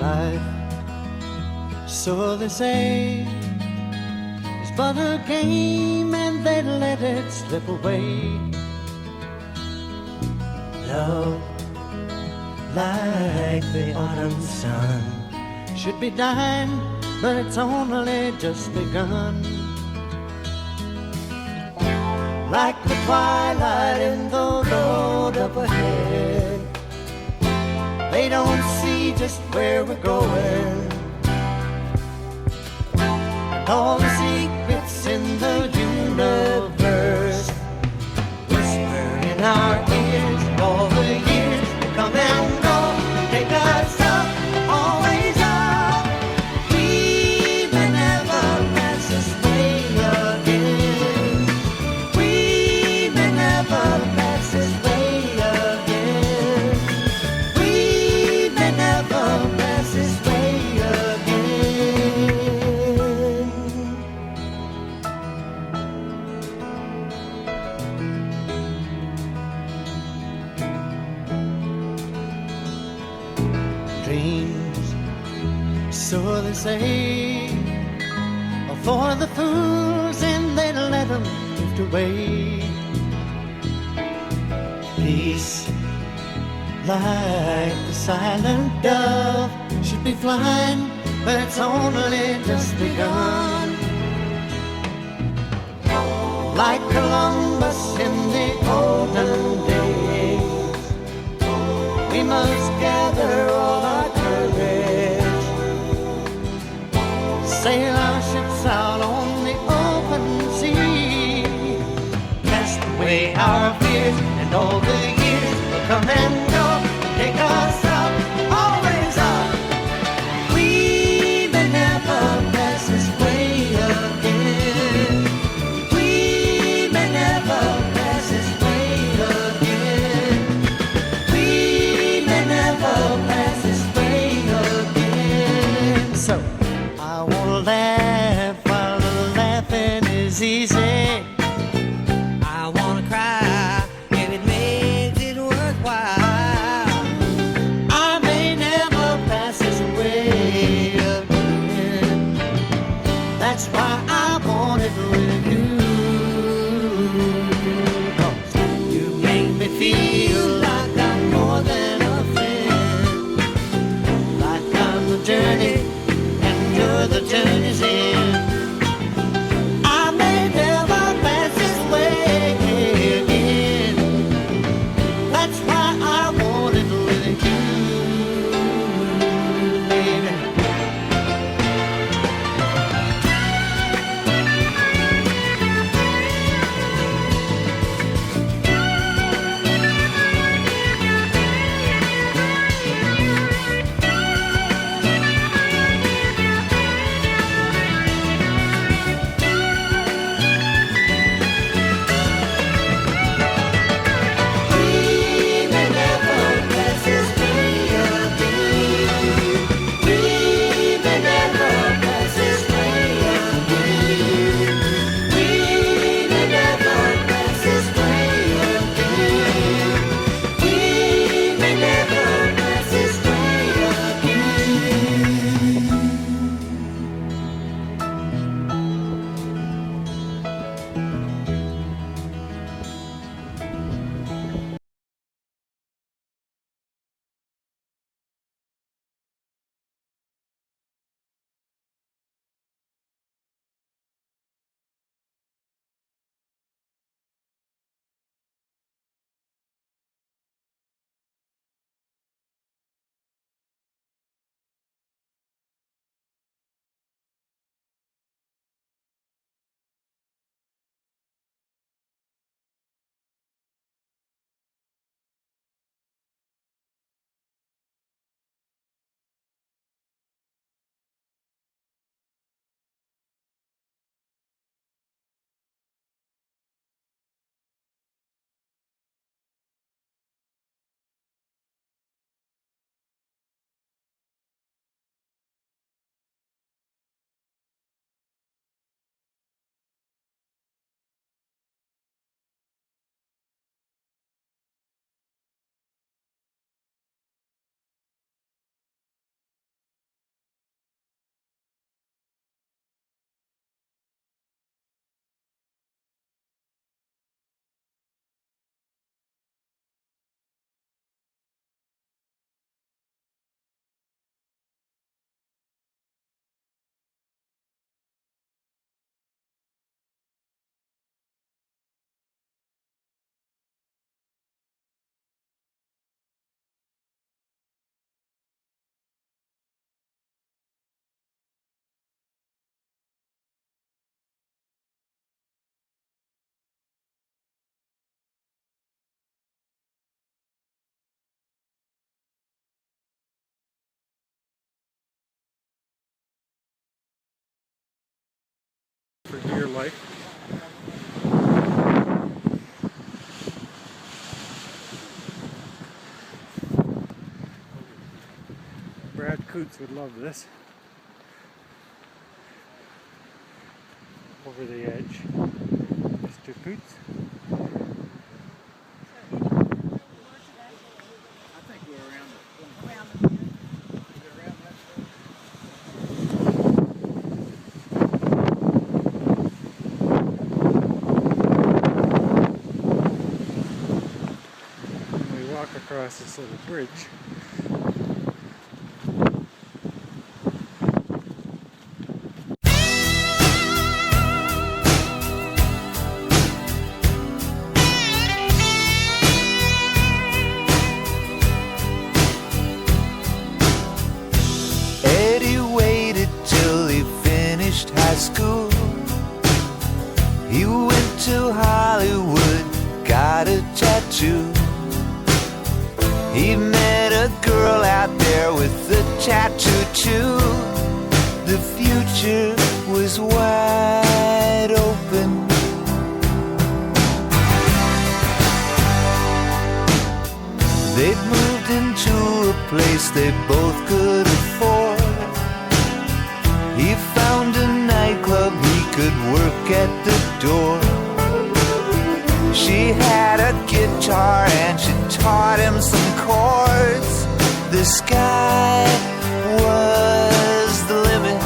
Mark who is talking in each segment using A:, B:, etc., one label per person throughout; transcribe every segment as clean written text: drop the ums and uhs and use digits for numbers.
A: life, so they say, is but a game and they let it slip away. Love, like the autumn sun, should be dying, but it's only just begun. Like the twilight in the road up ahead, they don't see just where we're going. All the secrets in the universe whisper in our ears. All the years that come and go, take us up, always up. We may never pass this way again. We may never pass this way again. We may never pass this way again. Dreams, so they say, are for the fools and they let them drift away. Peace, like the silent dove, should be flying, but it's only just begun. Like Columbus in the olden days, we must gather all our courage, sail our ships out on the open sea, cast away our fears, and all the years will come and go, take us up, always up. We may never pass this way again. We may never pass this way again. We may never pass this way again. So I wanna laugh while laughing is easy. I wanna cry if it makes it worthwhile. I may never pass this way again. That's why I want it with you. 'Cause you make me feel like I'm more than a friend. Like I'm the journey and you're the journey's end. I may never pass this way again. That's why I want it with you, baby.
B: wildlife. Brad Coots would love this. Over the edge. Mr. Coots.
C: I think we're around the corner.
B: We walk across this little bridge.
D: Eddie waited till he finished high school. He went to Hollywood, got a tattoo. He met a girl out there with a tattoo too. The future was wide open. They'd moved into a place they both could afford. He found a nightclub he could work at the door. She had a guitar and she taught him some chords. The sky was the limit.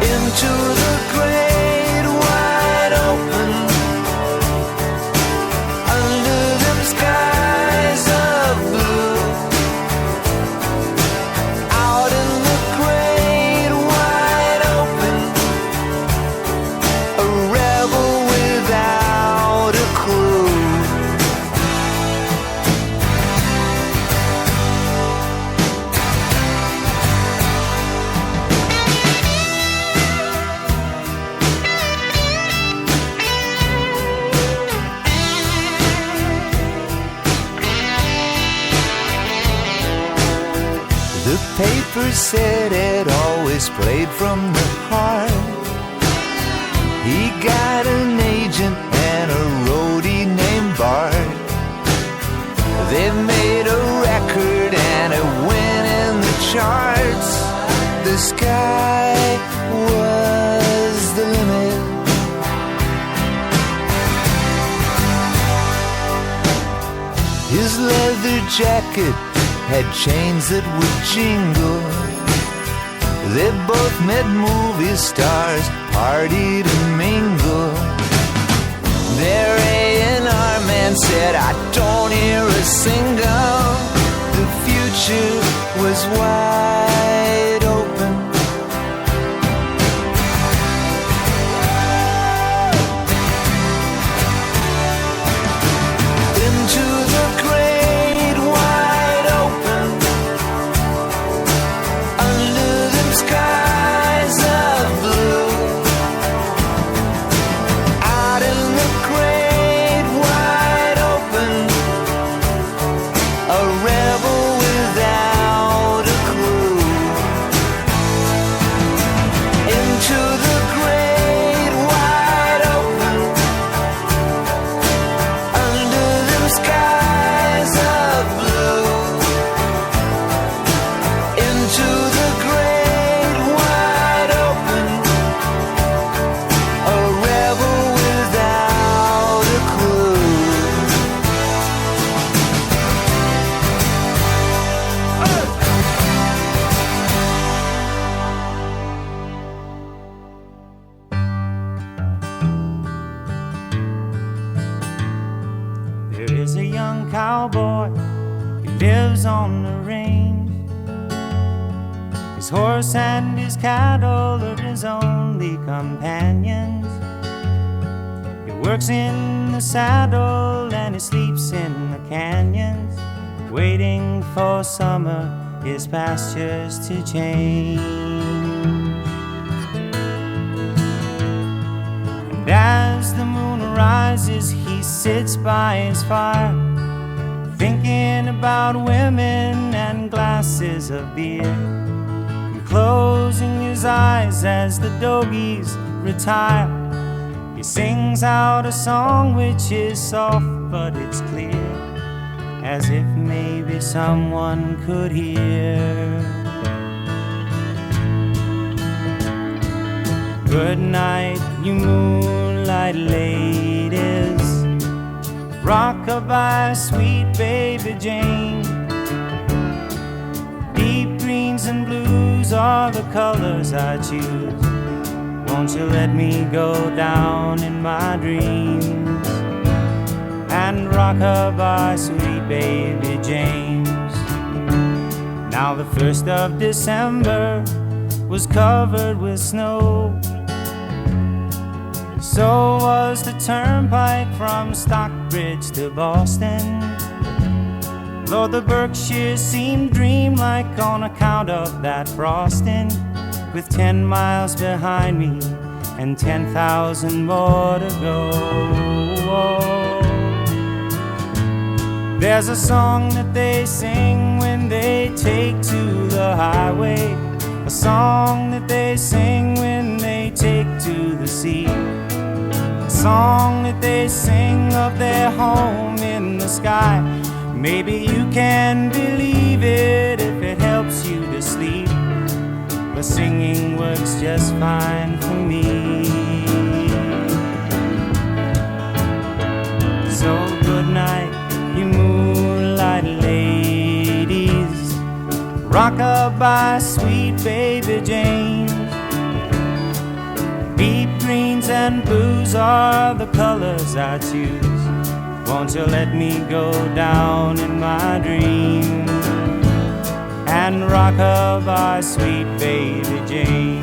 D: Into the great wide open, under them skies of blue, out in the great wide open, a rebel without a clue. The paper said it always played from the heart. He got an agent and a roadie named Bart. They made a record and it went in the charts. The sky was the limit. His leather jacket had chains that would jingle. They both met movie stars, partied and mingled. Their A&R man said, I don't hear a single. The future was wide open. Into the great wide open, under them skies of blue, out in the great wide open, a rebel without a clue. Into the great wide open, under them skies of blue, into the great wide open, a rebel without a clue.
E: There is a young cowboy, he lives on the range. His horse and his cattle are his only companions. He works in the saddle and he sleeps in the canyons, waiting for summer, his pastures to change. And as the moon rises, he sits by his fire, thinking about women and glasses of beer, and closing his eyes as the doggies retire, he sings out a song which is soft but it's clear, as if maybe someone could hear. Good night, you moonlight ladies, rock-a-bye, sweet baby Jane. Deep greens and blues are the colors I choose. Won't you let me go down in my dreams and rock-a-bye, sweet baby James? Now the 1st of December was covered with snow, so was the turnpike from Stockbridge to Boston. Though the Berkshires seemed dreamlike on account of that frosting, with 10 miles behind me and 10,000 more to go. There's a song that they sing when they take to the highway, a song that they sing when they take to the sea, a song that they sing of their home in the sky. Maybe you can believe it if it helps you to sleep, but singing works just fine for me. So good night, you moonlight ladies, rock-a-bye, sweet baby James. Deep greens and blues are the colors I choose. Won't you let me go down in my dreams and rock-a-bye, sweet baby Jane?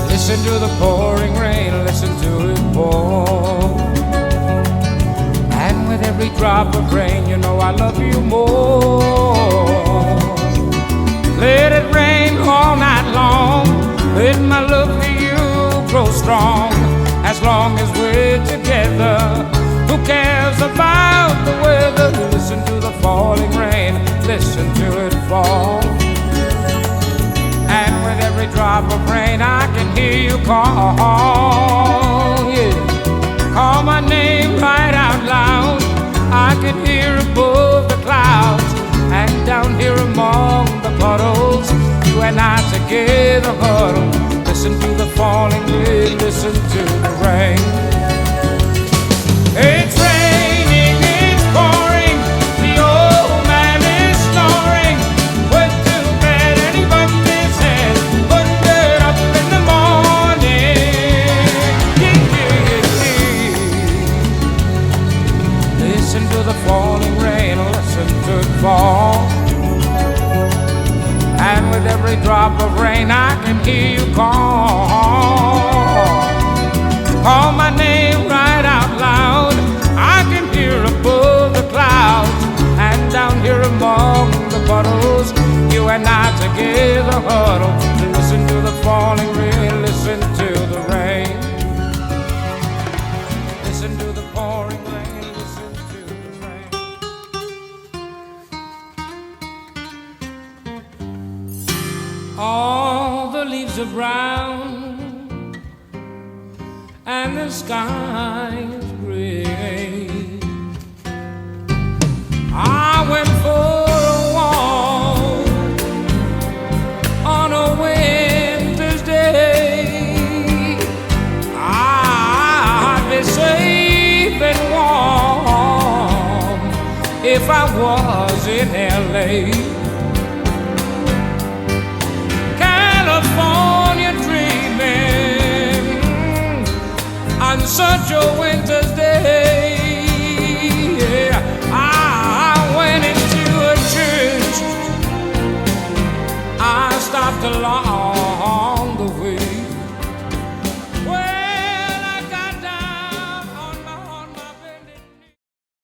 F: Listen to the pouring rain, listen to it pour. And with every drop of rain, you know I love you more. Let it rain all night long, let my love for you grow strong. As long as we're together, who cares about the weather? Listen to the falling rain, listen to it fall. drop of rain, I can hear you call. Yeah. Call my name right out loud. I can hear above the clouds and down here among the puddles. You and I together huddle. Listen to the falling rain, listen to the rain. It's raining, it's pouring. The old man is snoring. Went to bed and he bumped his head. Couldn't get up in the morning. Listen to the falling rain, listen to it fall. And with every drop of rain I can hear you call. Call my name right out loud. I can hear above the clouds and down here among the puddles. You and I together huddle. Listen to the falling rain, listen to the rain. Listen to the pouring rain, listen to the rain. All the leaves are brown and the sky is gray. I went for a walk on a winter's day. I'd be safe and warm if I was in LA. California dreaming on such a winter's day. Yeah, I went into a church. I stopped along